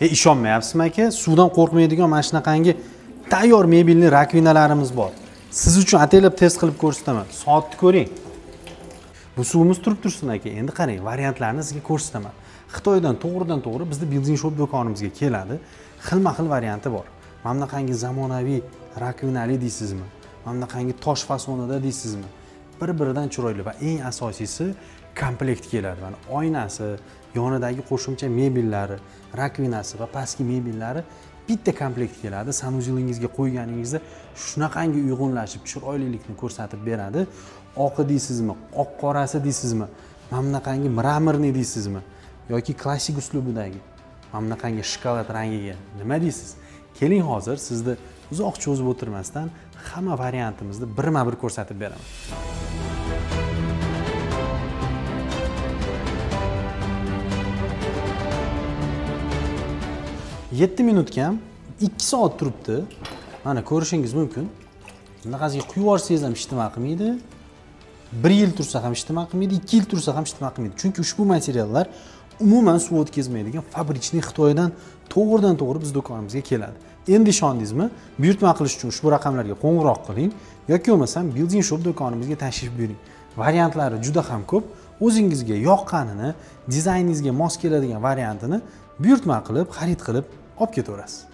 Ishonmayapsizmi aka? Suvdan qo'rqmaydigan mana shunaqangi tayyor mebelli rakvinalarimiz bor. Siz uchun ataylab test qilib ko'rsataman. Soatni ko'ring. Bu suvimiz turib tursin aka. Endi qarang, variantlarni sizga ko'rsataman. Xitoydan to'g'ridan-to'g'ri bizning Building Shop do'konimizga keladi. Xilma-xil varianti bor. Mana bunaqangi zamonaviy rakvinali deysizmi? Mana bunaqangi tosh fasonida deysizmi? Bir-biridan chiroyli va eng asosiysi komplekt keladi. Mana oynasi, yonidagi qo'shimcha mebellari, rakvinasi va pastki mebellari bitta komplekt keladi. Sanuzilingizga qo'yganingizda shunaqangi uyg'unlashib, chiroylilikni ko'rsatib beradi. Oqi deysizmi, oq qorasi deysizmi, mana bunaqangi mramorni deysizmi yoki klassik uslubidagi mana bunaqangi shokolad rangiga nima deysiz? Keling hozir sizni uzoq cho'zib o'tirmasdan hamma variantimizni birma-bir ko'rsatib beraman. 7 minutga ham 2 soat turibdi. Mana ko'rishingiz mumkin. Bunaqasiga quyib yuborsangiz ham ijtimo qilmaydi. 1 yil tursa ham ijtimo qilmaydi, 2 yil tursa ham ijtimo qilmaydi. Chunki ushbu materiallar umuman suv o'tkazmaydigan fabrichniy Xitoydan to'g'ridan-to'g'ri biz do'konimizga keladi. Endi ishondingizmi? Buyurtma qilish uchun ushbu raqamlarga qo'ng'iroq qiling yoki bo'lmasam Building Shop do'konimizga tashrif buyuring. Variantlari juda ham ko'p. O'zingizga yoqqanini, dizayningizga mos keladigan variantini buyurtma qilib, xarid qilib olib ketaverasiz.